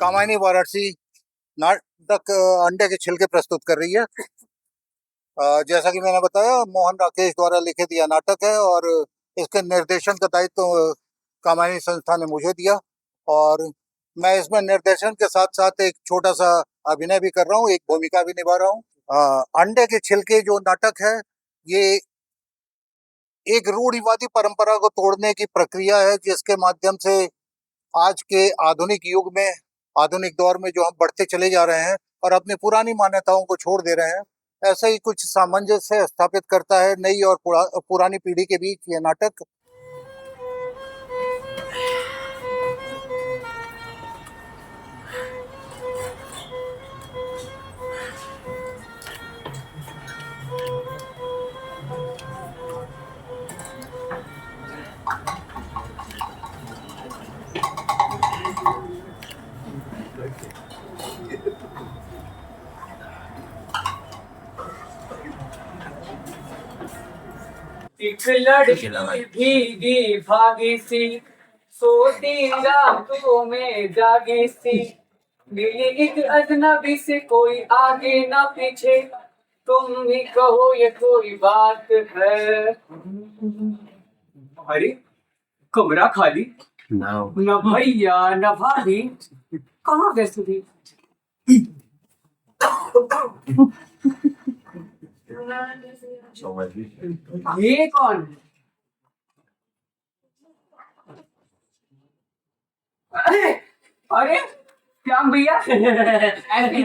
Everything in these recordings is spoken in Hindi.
कामायनी वाराणसी नाटक अंडे के छिलके प्रस्तुत कर रही है। जैसा कि मैंने बताया, मोहन राकेश द्वारा लिखित यह नाटक है और इसके निर्देशन का दायित्व कामायनी संस्था ने मुझे दिया और मैं इसमें निर्देशन के साथ साथ एक छोटा सा अभिनय भी कर रहा हूँ, एक भूमिका भी निभा रहा हूँ। अंडे के छिलके जो नाटक है, ये एक रूढ़िवादी परंपरा को तोड़ने की प्रक्रिया है, जिसके माध्यम से आज के आधुनिक युग में, आधुनिक दौर में जो हम बढ़ते चले जा रहे हैं और अपनी पुरानी मान्यताओं को छोड़ दे रहे हैं, ऐसा ही कुछ सामंजस्य स्थापित करता है नई और पुरानी पीढ़ी के बीच ये नाटक। एक लड़की भीगी भागी सी, सोती रातों में जागी सी, मिली एक अजनबी से, कोई आगे ना पीछे, तुम ही कहो ये कोई बात है। अरे कमरा खाली, न भैया न भाभी, कहाँ गए सभी? ये कौन? अरे अरे क्या भैया,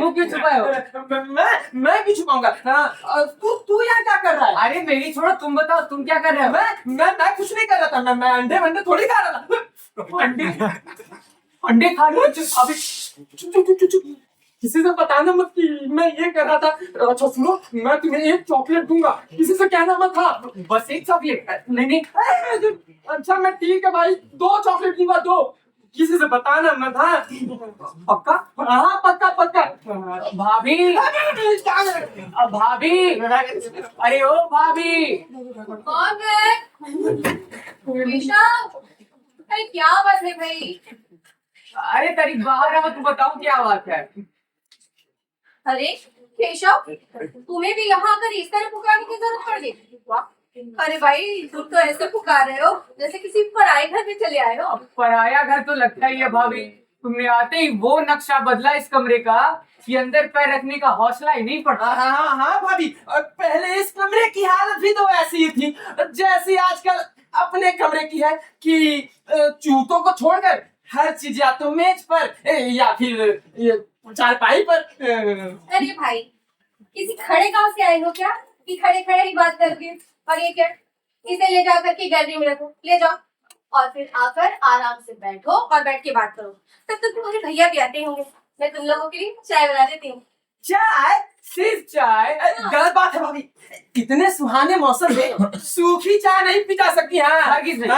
वो क्यों छुपाए हो? मैं क्यों छुपाऊंगा? तू यहाँ क्या कर रहा है? अरे मेरी छोड़ो, तुम बताओ तुम क्या कर रहे हो? मैं कुछ नहीं कर रहा था। मैं अंडे थोड़ी खा रहा था। अंडे अंडे खा लो। अभी चुप। किसी से बताना मत कि मैं ये कर रहा था। अच्छा सुनो, मैं तुम्हें एक चॉकलेट दूंगा, किसी से कहना मत। था बस एक चॉकलेट? नहीं। अच्छा मैं ठीक है भाई, 2 चॉकलेट दूंगा, 2। किसी से बताना मत। हाँ पक्का? हाँ पक्का। भाभी, भाभी, अरे ओ भाभी। कौन है? केशव, अरे क्या बात है भाई? अरे तेरी बाहर आओ, तू बताओ क्या बात है? अरे केशव, तुम्हें भी यहाँ आकर इस तरह पुकारने की जरूरत पड़ गई? वाह! अरे भाई, तुम तो ऐसे पुकार रहे हो जैसे किसी पराये घर में चले आए हो। पराया घर तो लगता ही है भाभी। तुमने आते ही वो नक्शा बदला इस कमरे का कि अंदर पैर रखने का हौसला ही नहीं पड़ता। हाँ भाभी, पहले इस कमरे की हालत भी तो ऐसी ही थी जैसी आजकल अपने कमरे की है कि जूतों को छोड़कर हर चीज या तो मेज पर या फिर चारपाई पर। अरे भाई, किसी खड़े गांव से आए हो क्या कि खड़े खड़े ही बात करके? और ये क्या, इसे ले जाकर के गैलरी में रखो, ले जाओ और फिर आकर आराम से बैठो और बैठ के बात करो। तब तक तुम्हारे भैया भी आते होंगे, मैं तुम लोगों के लिए चाय बना देती हूँ। चाय? सिर्फ चाय? गलत बात है भाभी, इतने सुहाने मौसम में सूखी चाय नहीं पी जा सकती। हरगिज़ नहीं।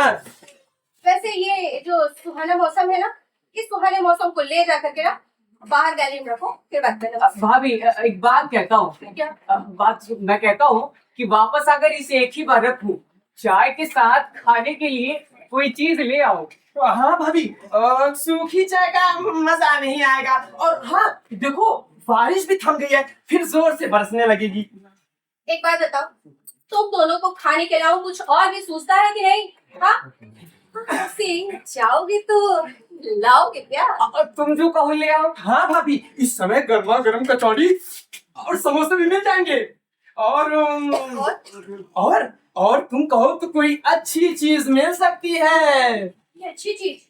वैसे ये जो सुहाना मौसम है ना, इस सुहाने मौसम को ले जाकर के ना बाहर गैलरी में रखो, फिर बात करना। भाभी एक बात कहता हूँ। क्या? बात मैं कहता हूँ कि वापस अगर इसे एक ही बार रखूं, चाय के साथ खाने के लिए कोई चीज ले आओ। हाँ भाभी, सूखी चाय का मजा नहीं आएगा। और हाँ देखो, बारिश भी थम गई है, फिर जोर से बरसने लगेगी। एक बात बताओ, तुम दोनों को खाने के अलावा कुछ और भी सूझता है कि नहीं? हाँ, जाओगे तो लाओगे क्या? तुम जो कहो ले आओ। हाँ भाभी, इस समय गर्मा गर्म कचौड़ी और समोसे भी मिल जाएंगे। और तुम कहो तो कोई अच्छी चीज मिल सकती है। ये अच्छी चीज?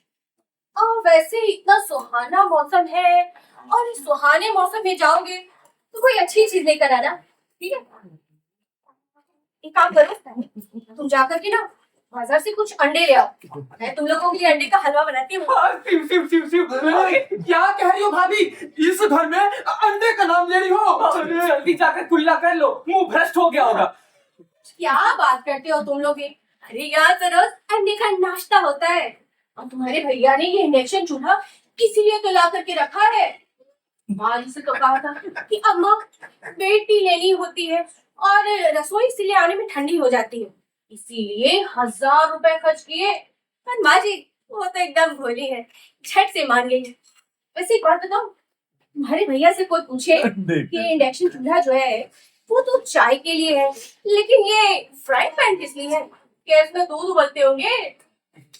वैसे इतना सुहाना मौसम है और इस सुहाने मौसम में जाओगे तो कोई अच्छी चीज लेकर आना, ठीक है? एक काम करो, तुम जाकर के ना बाजार से कुछ अंडे ले आओ, मैं तुम लोगों के लिए अंडे का हलवा बनाती हूँ। क्या कह रही हो भाभी? इस घर में अंडे का नाम ले रही हो? जल्दी जाकर कुल्ला कर लो, मुंह भ्रष्ट हो गया होगा। क्या बात करते हो तुम लोग? अरे यहाँ तो रोज अंडे का नाश्ता होता है और तुम्हारे भैया ने ये इंडक्शन चूल्हा इसीलिए तो ला करके रखा है। माँ से तो कहा था कि अम्मा बेटी लेनी होती है और रसोई इसलिए आने में ठंडी हो जाती है, इसीलिए 1000 रुपए खर्च किए। पर माँ जी वो तो एकदम भोली है, झट से मान गई। वैसे एक बात बताओ, तुम्हारे भैया से कोई पूछे कि इंडक्शन चूल्हा जो है वो तो चाय के लिए है, लेकिन ये फ्राइंग पैन किस लिए है? क्या इसमें दूध उबलते होंगे?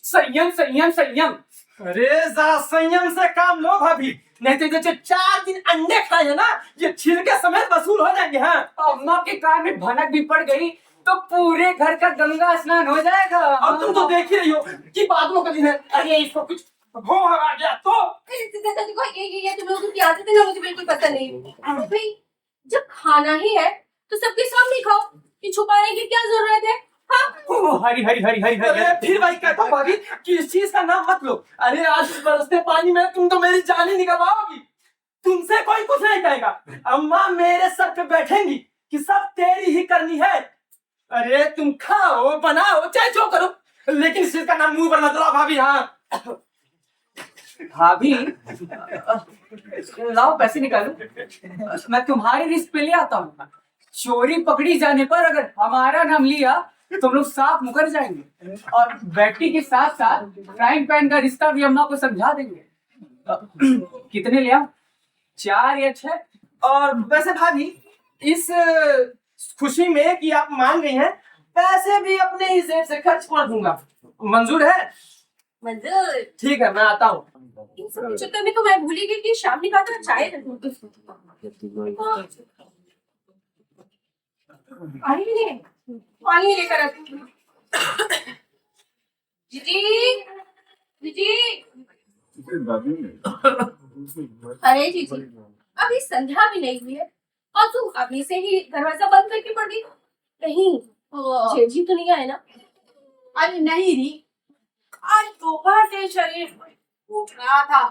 संयम संयम संयम। अरे जरा संयम से काम लो भाभी, नहीं तो जो 4 दिन अंडे खाए हैं ना, ये छिलके समेत वसूल हो जाएंगे। हाँ, अम्मा के कान में भनक भी पड़ गई तो पूरे घर का गंगा स्नान हो जाएगा। अब तुम तो देख ही रही हो कि बादलों का दिन है। अरे इसको कुछ हो आ गया तो देखो ये तुम लोगों की आदत है ना, मुझे बिल्कुल पसंद नहीं। अरे भाई, जब खाना ही है तो सबके सामने खाओ, कि छुपाने की क्या जरूरत है? हाँ? हरी हरी हरी हरी अरे हरी। फिर भाई कहता हूँ भाभी कि इस चीज का नाम मत लो। अरे आज बरसते पानी में तुम तो मेरी जान ही निकलवाओगी। तुमसे कोई कुछ नहीं कहेगा। अम्मा मेरे सर पे बैठेंगी कि सब तेरी ही करनी है। अरे तुम खाओ बनाओ चाहे जो करो, लेकिन इस चीज का नाम मुंह पर मत लो भाभी। हाँ भाभी, लाओ पैसे निकालो, मैं तुम्हारी रिस्क पे ले आता हूँ। चोरी पकड़ी जाने पर अगर हमारा नाम लिया तो तुम लोग साफ मुकर जाएंगे, और बैटरी के साथ साथ फ्राइंग पैन का रिश्ता भी अम्मा को समझा देंगे। कितने ले आओ, 4 या 6? और वैसे भाभी, इस खुशी में कि आप मान गई हैं, पैसे भी अपने ही जेब से खर्च कर दूंगा। मंजूर है? मंजूर। ठीक है, मैं आता हूँ। इन सब के चक्कर में तो मैं भूली गई कि शाम ने कहा था चाय रखूं। पानी भी नहीं, पानी लेकर आती हूँ। जीजी, जीजी। अरे जीजी, अभी संध्या भी नहीं हुई है और तुम अभी से ही दरवाजा बंद करके पड़ गई। कहीं जेठी तो नहीं आए ना? अरे नहीं री, आज दोपहर से शरीर उठ रहा था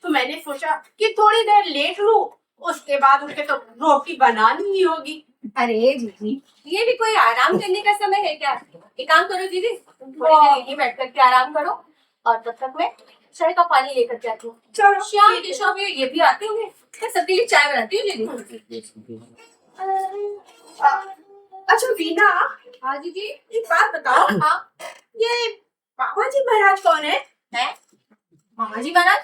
तो मैंने सोचा कि थोड़ी देर लेट लूं, उसके बाद उठ के तो रोटी बनानी ही होगी। अरे जीजी, ये भी कोई आराम करने का समय है क्या? एक काम करो दीदी, तुम थोड़ी देर यहीं बैठ करके आराम करो और तब तक मैं चाय का पानी लेकर के आती हूँ। चलो श्याम केशव ये भी आते होंगे, मैं सबके लिए चाय बनाती हूँ दीदी। अच्छा वीना, हाँ दीदी। एक बात बताओ, हाँ ये बाबा जी महाराज कौन है? है मामा जी महाराज।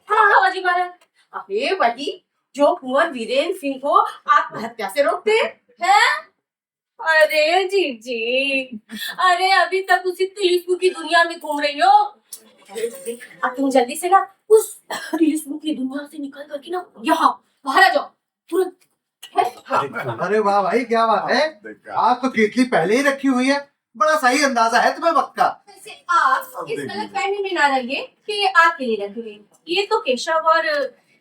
हाँ मामा जी महाराज। अरे वही जो कुंवर वीरेंद्र सिंह को आत्महत्या से रोकते है? अरे जीजी, अरे अभी तक उसी तिलिस्मु की दुनिया में घूम रही हो। अब तुम जल्दी से ना उस तिलिस्मु की दुनिया से निकल करके ना यहाँ बाहर आ जाओ तुरंत। अरे वाह भाई, क्या बात है। आप तो केतली पहले ही रखी हुई है, बड़ा सही अंदाजा है तुम्हें वक्त का। वैसे आप इस गलतफहमी में ना रहिए कि ये आपके लिए रखी गई, ये तो केशव और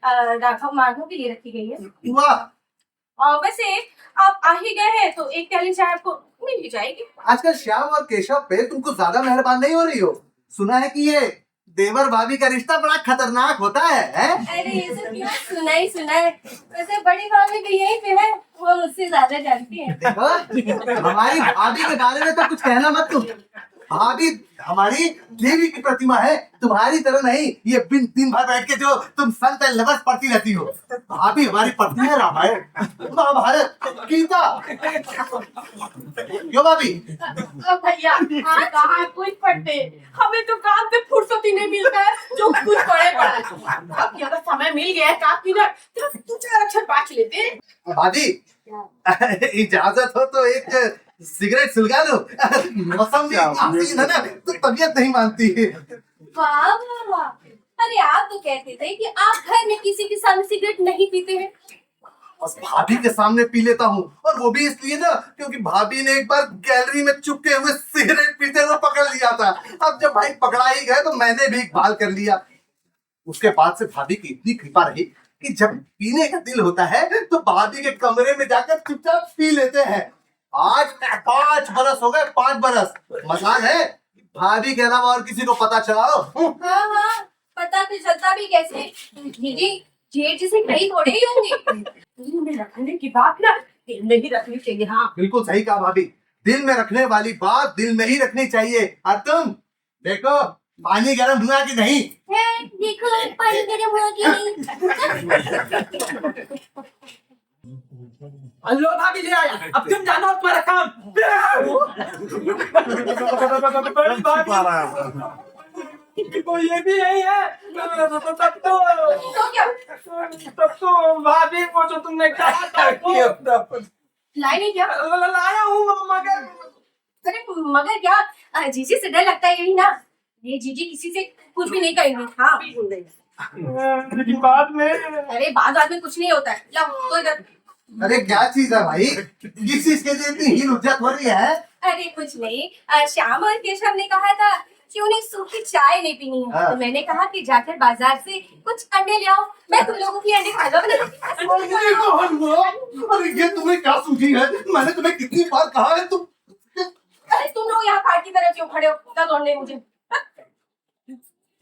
राघव माधव के लिए रखी गई है। वाह, और वैसे आप आ ही गए हैं तो एक प्याली चाय आपको मिल ही जाएगी। आजकल श्याम और केशव पे तुमको ज्यादा मेहरबान नहीं हो रही हो। सुना है कि ये देवर भाभी का रिश्ता बड़ा खतरनाक होता है? अरे ये सब क्या सुना है। वैसे बड़ी भाभी भी यहीं पे है, वो मुझसे ज्यादा जानती है। देखो, हमारी भाभी के बारे में तो कुछ कहना मत तुम। भाभी हमारी देवी की प्रतिमा है, तुम्हारी तरह नहीं ये दिन भर बैठ के जो तुम संत लवस पढ़ती रहती हो। भाभी हमारी पढ़ती है रामायण, महाभारत, गीता। क्यों भाभी? अब भैया आज कहाँ कुछ पढ़ते, हमें तो काम से फुर्सत ही नहीं मिलता है जो कुछ पढ़े पढ़ा। अब अगर समय मिल गया है काफ मिनट तो 2-4 अक्षर बांट लेते हैं। भाभी इजाजत हो तो एक सिगरेट सुलगा लो। मौसम भी हसीन है ना, तो तबीयत नहीं मानती है। वाह वाह वाह, अरे आप तो कहते थे कि आप घर में किसी के सामने सिगरेट नहीं पीते हैं। बस भाभी के सामने पी लेता हूँ, और वो भी इसलिए ना क्योंकि भाभी ने एक बार गैलरी में चुपके हुए सिगरेट पीते हुए पकड़ लिया था। अब जब भाई पकड़ा ही गए तो मैंने भी इकबाल कर लिया। उसके बाद से भाभी की इतनी कृपा रही कि जब पीने का दिल होता है तो भाभी के कमरे में जाकर चुपचाप पी लेते हैं। आज 5 बरस हो गए, 5 बरस। मजाक है भाभी के अलावा और किसी को पता चला हो? हाँ, पता तो चलता भी कैसे दीदी, जेठ जैसे कई थोड़े ही होंगे। दिल में रखने की बात ना दिल में ही रखनी चाहिए। हाँ बिल्कुल सही कहा भाभी, दिल में रखने वाली बात दिल में ही रखनी चाहिए। और तुम देखो पानी गर्म हुआ कि नहीं? है, देखो पानी गर्म हुआ कि नहीं। लो भाभी ले आया, अब तुम जानो तुम्हारा काम। तो ये भी यही है तो क्या तब तो भाभी वो जो तुमने कहा था वो लाई नहीं क्या? लाया हूँ मगर अरे मगर क्या? जीजी से डर लगता है यही ना? ये जीजी किसी से कुछ भी नहीं कहेंगे। हाँ लेकिन बाद में अरे बाद में कुछ नहीं होता है। लो तो इधर। अरे क्या चीज है भाई, किस चीज के लिए इतनी हील उज्जत हो रही है? अरे कुछ नहीं, श्याम और केशव ने कहा था कि उन्हें सूखी चाय नहीं पीनी है। हाँ। तो मैंने कहा कि जाकर बाजार से कुछ अंडे ले आओ, मैं तुम लोगों की अंडे खाना बना अरे ये तुम्हें क्या सूझी है? मैंने तुम्हें कितनी बार कहा है तुम। अरे तुम लोग यहाँ काट की तरह क्यों खड़े हो? क्या दौड़ने मुझे?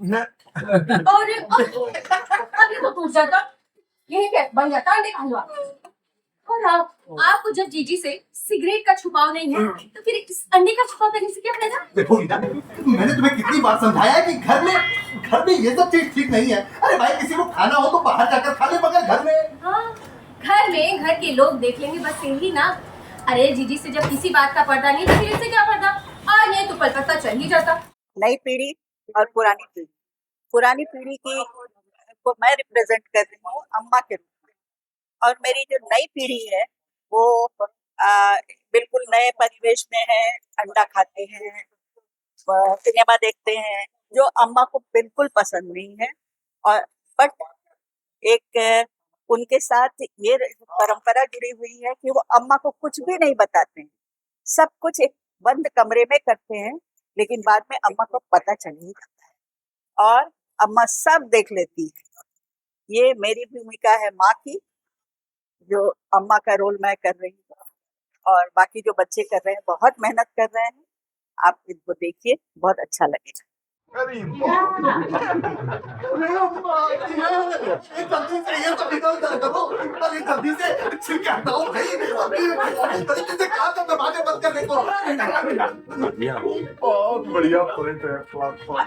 और अभी तो टूट जाता, यही क्या बन जाता अंडे का हलवा। और आपको जब जीजी से सिगरेट का छुपाव नहीं है तो फिर इस अंडे का छुपाव करने से क्या फायदा? देखो रीना, मैंने तुम्हें कितनी बार समझाया है कि घर में ये सब चीज ठीक नहीं है। अरे भाई किसी को खाना हो तो बाहर जाकर खा ले, मगर घर में। हाँ, घर में घर के लोग देख लेंगे बस यही ना। अरे जीजी से जब किसी बात का पर्दा नहीं तो फिर इससे क्या पर्दा? आज नहीं तो कल पता चल ही जाता। नई पीढ़ी और पुरानी पीढ़ी। पुरानी पीढ़ी की को मैं रिप्रेजेंट कर रही हूँ अम्मा के रूप में, और मेरी जो नई पीढ़ी है वो बिल्कुल नए परिवेश में है। अंडा खाते हैं, सिनेमा देखते हैं, जो अम्मा को बिल्कुल पसंद नहीं है। और बट एक उनके साथ ये परंपरा जुड़ी हुई है कि वो अम्मा को कुछ भी नहीं बताते हैं, सब कुछ एक बंद कमरे में करते हैं, लेकिन बाद में अम्मा को पता चल ही जाता है और अम्मा सब देख लेती है। ये मेरी भूमिका है माँ की, जो अम्मा का रोल मैं कर रही हूँ, और बाकी जो बच्चे कर रहे हैं बहुत मेहनत कर रहे हैं। आप इनको देखिए, बहुत अच्छा लगेगा। अरे अम्मा, ये जल्दी से ये सब निकाल करो। अरे जल्दी से छिलके हटाओ भाई। अरे तरीके से कहा था दरवाजे बंद करने को। बहुत बढ़िया पॉइंट है प्लेटफॉर्म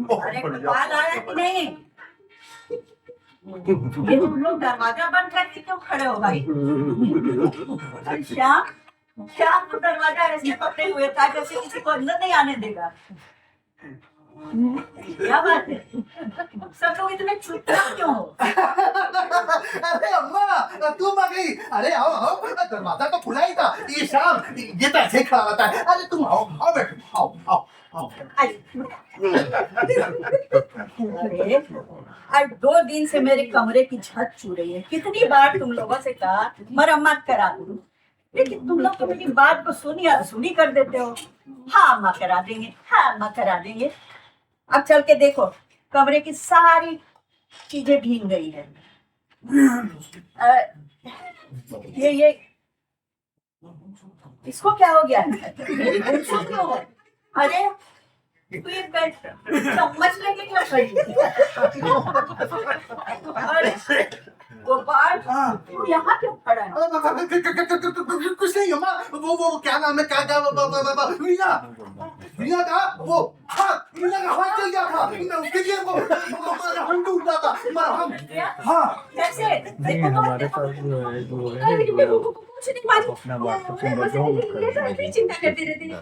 अरे कमाल आया कि नहीं? ये तुम लोग दरवाजा बंद करके क्यों खड़े हो भाई? अच्छा, क्या आपको दरवाजा ऐसे पकड़े हुए था जैसे किसी को अंदर नहीं आने देगा? क्या बात है? सब लोग इतने चुपचाप क्यों हो? अरे अम्मा तुम आ गई। अरे आओ आओ, दरवाजा तो खुला ही था। ये शाम ये तो ऐसे ही खड़ा रहता है। अरे तुम आओ आओ बैठो, आओ आओ आओ। अरे आज 2 दिन से मेरे कमरे की छत छू रही है। कितनी बार तुम लोगों से कहा मरम्मत करा दूं, लेकिन तुम लोग तो मेरी बात को सुनी कर देते हो। हाँ अम्मा करा देंगे, हाँ अम्मा करा देंगे। अब चल के देखो, कमरे की सारी चीजें भीग गई है। ये इसको क्या हो गया? इसको क्यों हो? अरे तो ये चम्मच लेके क्यों खड़ी है? अरे गोपाल, तू यहाँ क्यों खड़ा है? कुछ नहीं अम्मा, वो क्या नाम है, क्या रीना रीना का वो हाथ, रीना का हाथ चल गया था। मैं उसके लिए वो मरहम ढूंढ रहा था। मरहम, हाँ कैसे? देखो तो हमारे पास जो है वो है कुछ नहीं मालूम। अपना व्हाट्सएप बस ऐसे चिंता करती रहती है।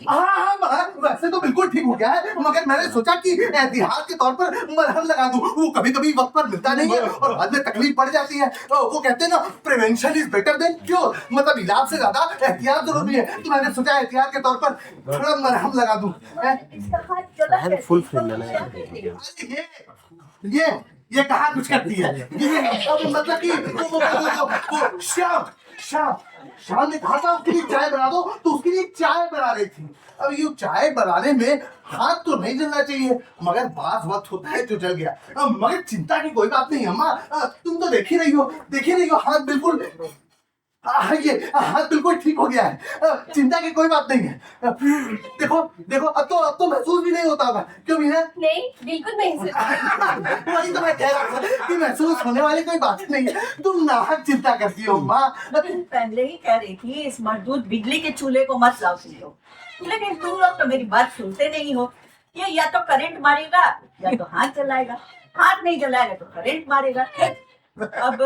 हाँ वैसे तो बिल्कुल ठीक हो गया है, मगर मैंने सोचा कि एहतियात के तौर पर मरहम लगा दूं। वो कभी कभी वक्त पर मिलता नहीं है और बाद में तकलीफ पड़ जाती है। वो कहते हैं ना, prevention is better than cure, मतलब इलाज से ज्यादा एहतियात जरूरी है। तो मैंने सोचा एहतियात के तौर पर थोड़ा मरहम लगा दूं। इसका हाथ चला फुल फिल लेना ये कहाँ कुछ करती है? ये अब मतलब कि वो शाम ने कहा था उसके लिए चाय बना दो, तो उसके लिए चाय बना रही थी। अब ये चाय बनाने में हाथ तो नहीं जलना चाहिए, मगर बात वक्त होता है जो जल गया। मगर चिंता की कोई बात नहीं अम्मा, तुम तो देख ही रही हो हाथ बिल्कुल ये हाथ बिल्कुल ठीक हो गया है। चिंता की कोई बात नहीं है। देखो अब तो महसूस भी नहीं होता होगा, क्यों भी है? नहीं बिल्कुल नहीं सर। वही तो मैं कह रहा था कि महसूस होने वाली कोई बात नहीं है। तुम नाहक चिंता करती हो माँ। तुम पहले ही कह रही थी इस मजदूर बिजली के चूल्हे को मत लाओ तुम लोग, लेकिन तुम लोग तो मेरी बात सुनते नहीं हो। ये या तो करंट मारेगा या तो हाथ जलाएगा, हाथ नहीं जलाएगा तो करंट मारेगा। अब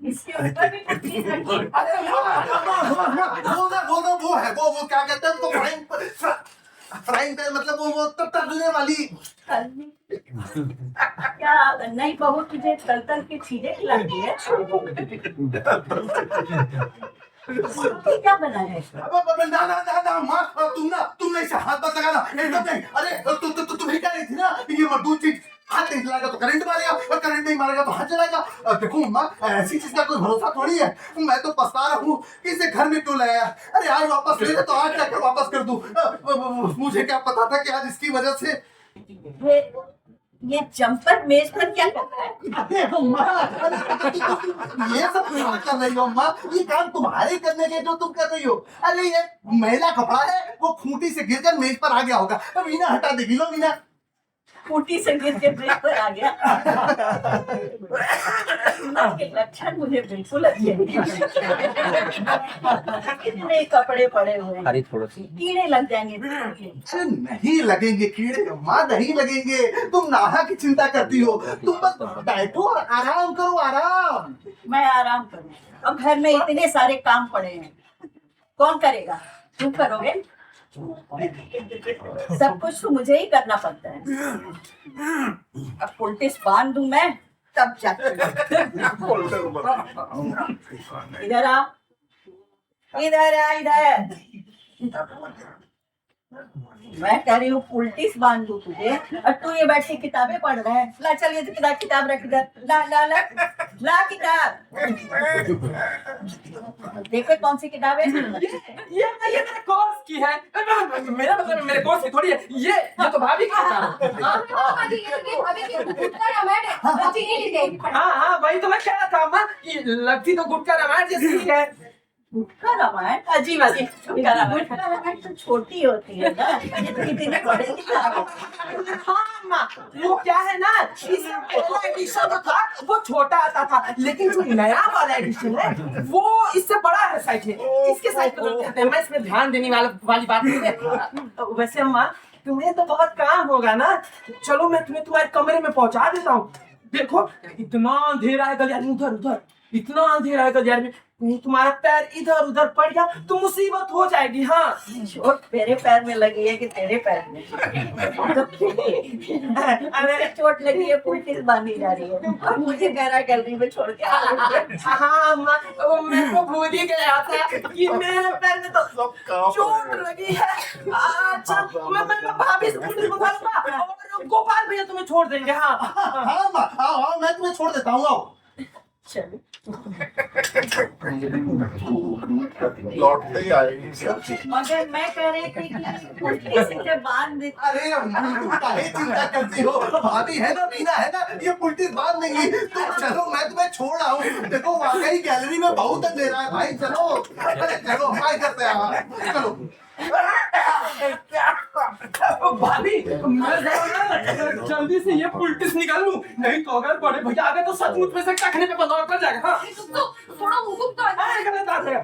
इसके ऊपर भी कुछ चीज रखी है। अरे वो है वो क्या कहते हैं उसको, फ्राइंग पैन, मतलब वो तलने वाली। क्या नई बहू तुझे तल तल के चीजें खिलाती है? क्या बना है? ना माँ, तुम इसे हाथ मत लगाना, एकदम नहीं। अरे तुम ही कह रही थी ना ये मजदूर चीज हाथ नहीं चलाएगा तो करंट मारेगा, और करंट नहीं मारेगा तो हाथ चलाएगा। देखो माँ, ऐसी चीज का कोई भरोसा थोड़ी है। मैं तो पछता रहा हूँ कि इसे घर में क्यों लाया। अरे आज वापस ले तो आज जाकर वापस कर दूं। मुझे क्या पता था कि आज इसकी वजह से ये जंपर मेज पर क्या करता है? अरे अम्मा, ये सब क्या कर रही हो अम्मा? ये काम तुम्हारे करने के जो तुम कर रही हो। अरे ये मैला कपड़ा है, वो खूंटी से गिरकर मेज पर आ गया होगा। वीना हटा देगी, लो वीना। खूंटी से गिर के मेज पर आ गया। के लक्षण मुझे बिल्कुल अच्छे नहीं। कितने कपड़े पड़े हुए हैं, कीड़े लग जाएंगे। अरे नहीं लगेंगे कीड़े अम्मा, नहीं लगेंगे। तुम नाहा की चिंता करती हो। तुम बस बैठो और आराम करो, आराम। मैं आराम करूं? अब घर में इतने सारे काम पड़े हैं, कौन करेगा? तुम करोगे? सब कुछ तो मुझे ही करना पड़ता है। अब पुलटिस बांध दूं मैं, तब जाके। इधर आ, इधर आ, इधर। मैं कह रही हूँ पुलटिस बांध दूं तुझे, और तू ये बैठ के किताबें पढ़ रहा है। ला चल, ये किताब रख इधर। ला ला ला ला किताब। देखो कौन सी किताब है। ये मेरे कोर्स की है। मेरा मतलब मेरे कोर्स की थोड़ी है। ये तो भाभी की किताब है। हाँ वही तो मैं कह रहा था अम्मा कि लगती तो गुटका रामायण जैसी ही है। गुटका रामायण? अजीब अजीब गुटका रामायण तो छोटी होती है ना, ये तो कितनी बड़ी किताब है। हाँ अम्मा, वो क्या है ना, इसका पहला एडिशन जो था वो छोटा आता था, लेकिन जो नया वाला एडिशन है वो इससे बड़ा है साइज में। इसके साइज को कहते हैं। मैं इसमें ध्यान देने वाली बात नहीं है। वैसे अम्मा, तुम्हें तो बहुत काम होगा ना, चलो मैं तुम्हें तुम्हारे कमरे में पहुंचा देता हूँ। देखो इतना अंधेरा है गलियारे में, उधर उधर इतना अंधेरा है गलियारे में, कहीं तुम्हारा पैर इधर उधर पड़ गया तो मुसीबत हो जाएगी। हाँ, चोट मेरे पैर में लगी है कि तेरे पैर में? अरे चोट लगी है, पुलटिस बांधी जा रही है, और मुझे गहरा गैलरी में छोड़ के आ रहा है। हाँ अम्मा, वो मेरे को भूल ही गया था कि मेरे पैर में तो चोट लगी है। अच्छा, मैं भाभी से पुलिस बुला लूंगा और गोपाल भैया तुम्हें छोड़ देंगे। हाँ हाँ, मैं तुम्हें छोड़ देता हूँ। आओ। चलो, लौटते ही आएगी सब। मगर मैं कह रही थी कि पुलटिस से बांध दे। अरे अम्मा, तुम काहे चिंता करती हो? भाभी है ना, मीना है ना, ये पुलटिस बांध देंगी। तुम चलो, मैं तुम्हें छोड़ रहा हूँ। देखो वाकई गैलरी में बहुत अंधेरा है भाई। चलो, अरे चलो, हमारे घर से आओ। चलो। भाभी, मैं जल्दी से ये पुलटिस निकाल लूं, नहीं तो अगर बड़े भैया आ गए तो सचमुच में से टखने पे बंदौर कर जाएगा। हाँ, थोड़ा हुकुम तो हाँ, कर देता है।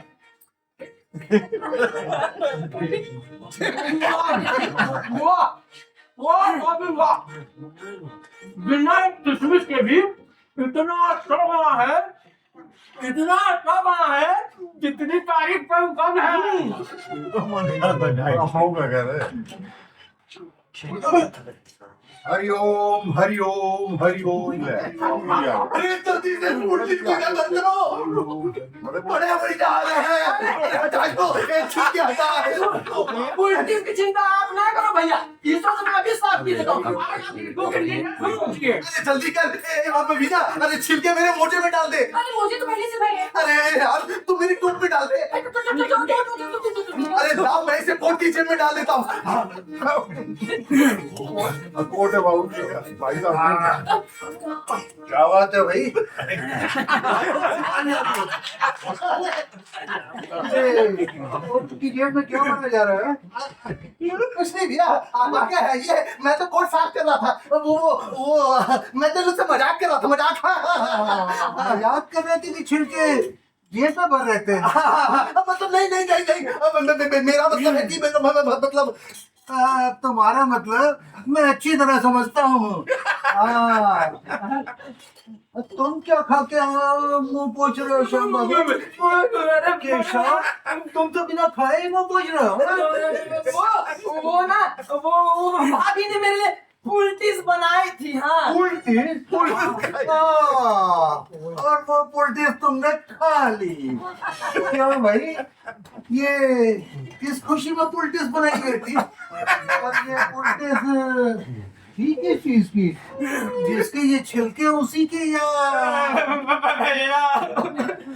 वाह वाह भाभी वाह, बिना किशमिश के भी इतना अच्छा बना है, इतना अच्छा बना है, जितनी तारीफ कम कम है। होगा क्या? हरिओम हरिओम हरिओम। अरे जल्दी से पुलटिस निकाल करो। बड़े बड़ी जा रहे हैं। हटा दो, छीन के हटा। पुलटिस की चिंता आप ना करो भैया, इस वक्त मैं अभी साफ की देता हूँ। अरे जल्दी कर। वीना, अरे छिलके मेरे मोजे में डाल दे। अरे मुझे तो पहले से भाई है। अरे यार, तू मेरी टोप में डाल दे। अरे लाओ, मैं इसे कोट की जेब में डाल देता हूँ। कोट है बाबू जी का। भाई साहब, क्या बात है भाई? में क्यों करने जा रहे हैं? कुछ नहीं भैया, आपका क्या है ये? मैं तो कोट साफ कर रहा था। वो मैं तो उससे मजाक कर रहा था, मजाक कर रहे थे कि छिलके जेब में भर रहते हैं। मतलब नहीं, मेरा मतलब है कि मतलब तुम्हारा मतलब मैं अच्छी तरह समझता हूँ। हाँ, तुम क्या खा के मुंह पोछ रहे हो श्याम बाबू? केशव, तुम तो बिना खाए ही मुंह पोछ रहे हो। वो भाभी ने मेरे लिए पुलटिस बनाई थी। हाँ, पुलटिस? और वो पुलटिस तुमने खा ली? क्यों भाई, ये किस खुशी में पुलटिस बनाई गई थी? और ये पुलटिस थी किस चीज की? जिसके ये छिलके उसी के, या भैया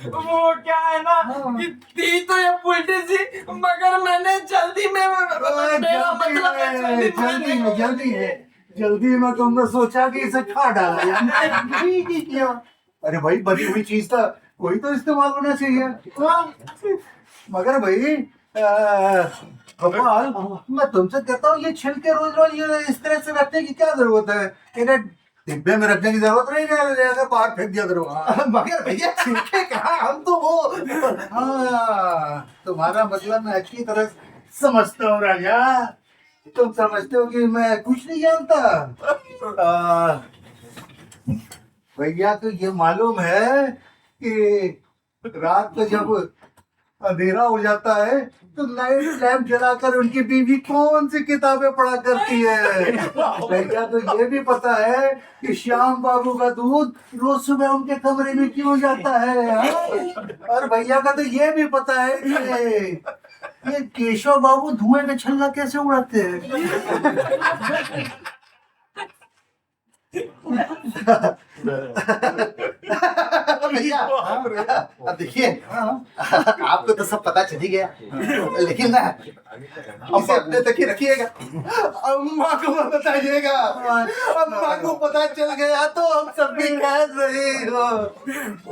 वो क्या है ना कि थी तो ये पुलटिस थी, मगर मैंने जल्दी में मेरा मतलब है जल्दी में तुमने सोचा कि इसे खा डाला यार। ठीक ही किया। अरे भाई, बनी हुई चीज था, कोई तो इस्तेमाल होना चाहिए। हाँ। मगर भाई गोपाल, मैं तुमसे कहता हूँ, ये छिलके रोज रोज ये इस तरह से रखने की क्या जरूरत है? इन्हें डिब्बे में रखने की जरूरत नहीं है, बाहर फेंक दिया करो। मगर भैया छिलके कहाँ, हम तो वो। हाँ, तुम्हारा मतलब मैं अच्छी तरह समझता हूँ राजा। तुम समझते हो कि मैं कुछ नहीं जानता। भैया तो ये मालूम है कि रात को जब अंधेरा हो जाता है तो नाइट लैंप जलाकर उनकी बीवी कौन सी किताबें पढ़ा करती है। भैया तो ये भी पता है कि श्याम बाबू का दूध रोज सुबह उनके कमरे में क्यों जाता है। और भैया का तो ये भी पता है कि ये केशव बाबू धुएं का छल्ला कैसे उड़ाते हैं। भैया अब देखिए, आपको तो सब पता चल ही गया, लेकिन ना इसे अपने तक ही रखिएगा, अम्मा को मत बताइएगा। अम्मा को पता चल गया तो हम सब भी कह रहे हो।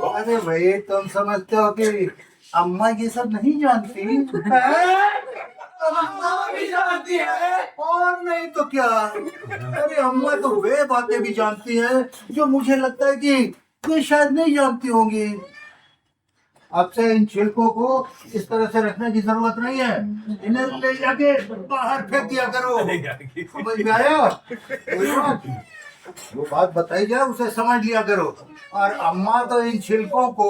अरे भाई, तुम समझते हो कि अम्मा ये सब नहीं जानती? अम्मा भी जानती है। और नहीं तो क्या। अरे अम्मा तो वे बातें भी जानती है जो मुझे लगता है कि कोई शायद नहीं जानती होंगी। अब से इन छिलकों को इस तरह से रखने की जरूरत नहीं है, इन्हें ले जाके बाहर फेंक दिया करो। समझ में आया? कोई बात, जो बात बताई जाए उसे समझ लिया करो। और अम्मा तो इन छिलकों को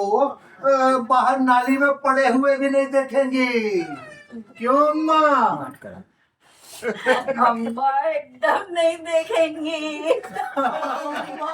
बाहर नाली में पड़े हुए भी नहीं देखेंगी। क्यों अम्मा? अम्मा एकदम नहीं देखेंगी। अम्मा